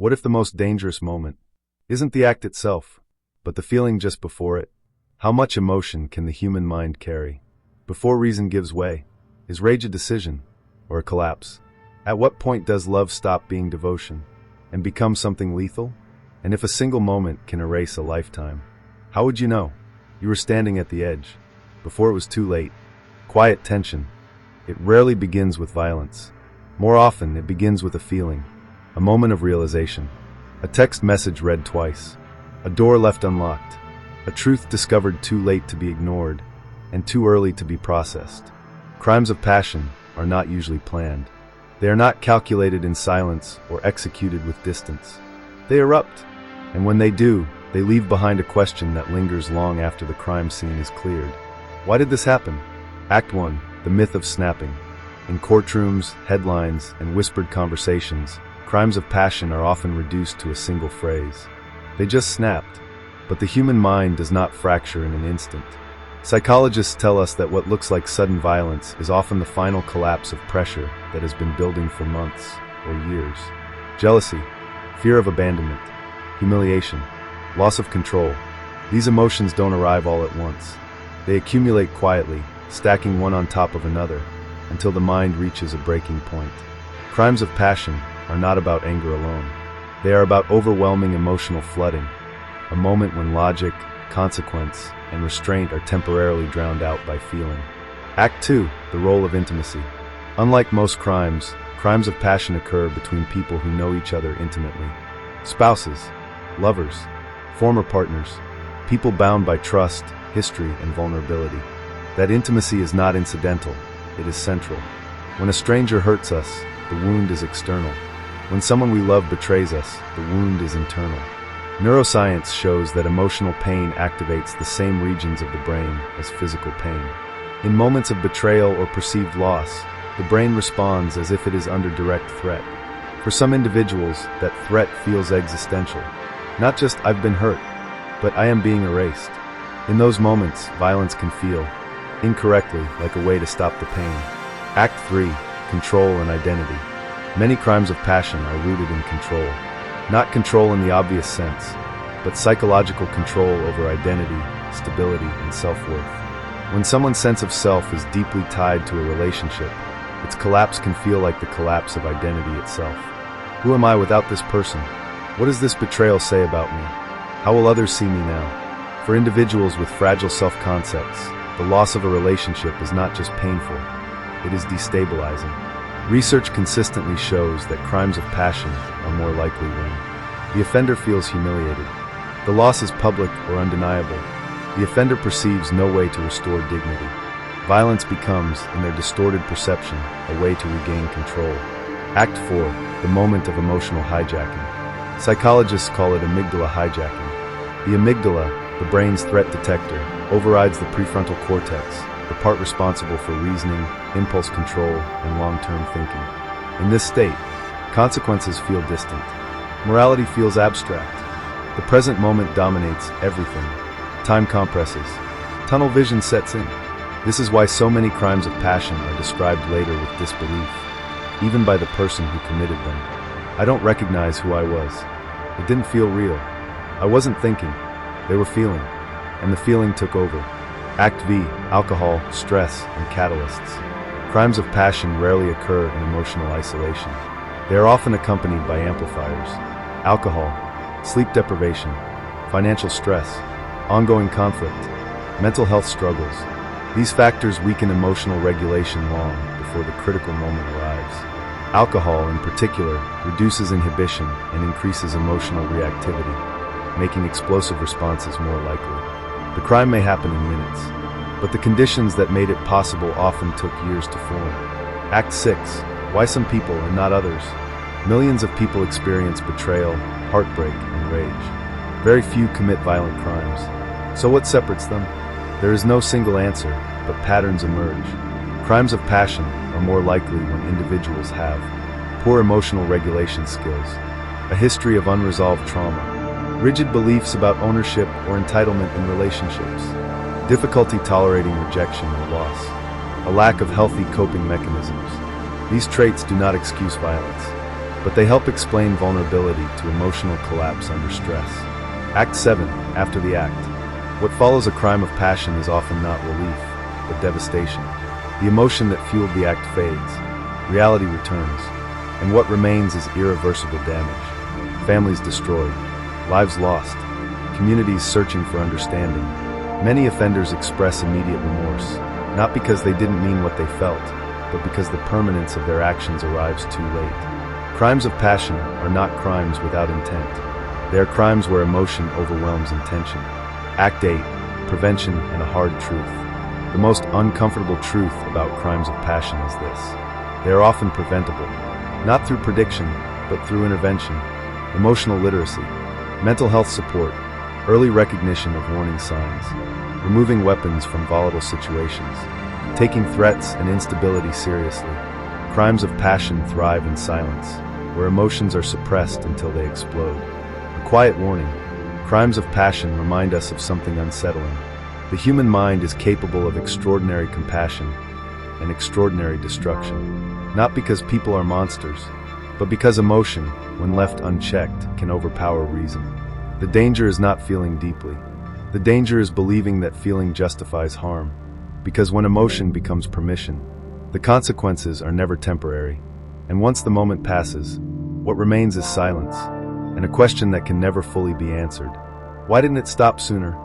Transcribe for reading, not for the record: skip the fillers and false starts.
What if the most dangerous moment isn't the act itself, but the feeling just before it? How much emotion can the human mind carry before reason gives way? Is rage a decision or a collapse? At what point does love stop being devotion and become something lethal? And if a single moment can erase a lifetime, how would you know? You were standing at the edge before it was too late. Quiet tension. It rarely begins with violence. More often, it begins with a feeling, a moment of realization, a text message read twice, a door left unlocked, a truth discovered too late to be ignored and too early to be processed. Crimes of passion are not usually planned. They are not calculated in silence or executed with distance. They erupt, and when they do, they leave behind a question that lingers long after the crime scene is cleared. Why did this happen? Act 1. The myth of snapping. In courtrooms, headlines, and whispered conversations, crimes of passion are often reduced to a single phrase. They just snapped. But the human mind does not fracture in an instant. Psychologists tell us that what looks like sudden violence is often the final collapse of pressure that has been building for months or years. Jealousy, fear of abandonment, humiliation, loss of control. These emotions don't arrive all at once. They accumulate quietly, stacking one on top of another, until the mind reaches a breaking point. Crimes of passion are not about anger alone. They are about overwhelming emotional flooding, a moment when logic, consequence, and restraint are temporarily drowned out by feeling. Act 2. The role of intimacy. Unlike most crimes, crimes of passion occur between people who know each other intimately. Spouses, lovers, former partners, people bound by trust, history, and vulnerability. That intimacy is not incidental, it is central. When a stranger hurts us, the wound is external. When someone we love betrays us, the wound is internal. Neuroscience shows that emotional pain activates the same regions of the brain as physical pain. In moments of betrayal or perceived loss, the brain responds as if it is under direct threat. For some individuals, that threat feels existential. Not just "I've been hurt," but "I am being erased." In those moments, violence can feel, incorrectly, like a way to stop the pain. Act 3. Control and identity. Many crimes of passion are rooted in control. Not control in the obvious sense, but psychological control over identity, stability, and self-worth. When someone's sense of self is deeply tied to a relationship, its collapse can feel like the collapse of identity itself. Who am I without this person? What does this betrayal say about me? How will others see me now? For individuals with fragile self-concepts, the loss of a relationship is not just painful, it is destabilizing. Research consistently shows that crimes of passion are more likely when the offender feels humiliated, the loss is public or undeniable, the offender perceives no way to restore dignity. Violence becomes, in their distorted perception, a way to regain control. Act 4. The moment of emotional hijacking. Psychologists call it amygdala hijacking. The amygdala, the brain's threat detector, overrides the prefrontal cortex, the part responsible for reasoning, impulse control, and long-term thinking. In this state, consequences feel distant. Morality feels abstract. The present moment dominates everything. Time compresses. Tunnel vision sets in. This is why so many crimes of passion are described later with disbelief, even by the person who committed them. I don't recognize who I was. It didn't feel real. I wasn't thinking. They were feeling, and the feeling took over. Act V. Alcohol, stress, and catalysts. Crimes of passion rarely occur in emotional isolation. They are often accompanied by amplifiers. Alcohol, sleep deprivation, financial stress, ongoing conflict, mental health struggles. These factors weaken emotional regulation long before the critical moment arrives. Alcohol, in particular, reduces inhibition and increases emotional reactivity, making explosive responses more likely. The crime may happen in minutes, but the conditions that made it possible often took years to form. Act 6. Why some people and not others? Millions of people experience betrayal, heartbreak, and rage. Very few commit violent crimes. So what separates them? There is no single answer, but patterns emerge. Crimes of passion are more likely when individuals have poor emotional regulation skills, a history of unresolved trauma, rigid beliefs about ownership or entitlement in relationships, difficulty tolerating rejection or loss, a lack of healthy coping mechanisms. These traits do not excuse violence. but they help explain vulnerability to emotional collapse under stress. Act 7. After the act. What follows a crime of passion is often not relief, but devastation. The emotion that fueled the act fades, reality returns, and what remains is irreversible damage. Families destroyed, lives lost, communities searching for understanding. Many offenders express immediate remorse, not because they didn't mean what they felt, but because the permanence of their actions arrives too late. Crimes of passion are not crimes without intent. They are crimes where emotion overwhelms intention. Act 8. Prevention and a hard truth. The most uncomfortable truth about crimes of passion is this. They are often preventable, not through prediction, but through intervention. Emotional literacy, mental health support, early recognition of warning signs, removing weapons from volatile situations, taking threats and instability seriously. Crimes of passion thrive in silence, where emotions are suppressed until they explode. A quiet warning. Crimes of passion remind us of something unsettling. The human mind is capable of extraordinary compassion and extraordinary destruction, not because people are monsters, but because emotion, when left unchecked, can overpower reason. The danger is not feeling deeply. The danger is believing that feeling justifies harm, because when emotion becomes permission, the consequences are never temporary, and once the moment passes, what remains is silence, and a question that can never fully be answered. Why didn't it stop sooner?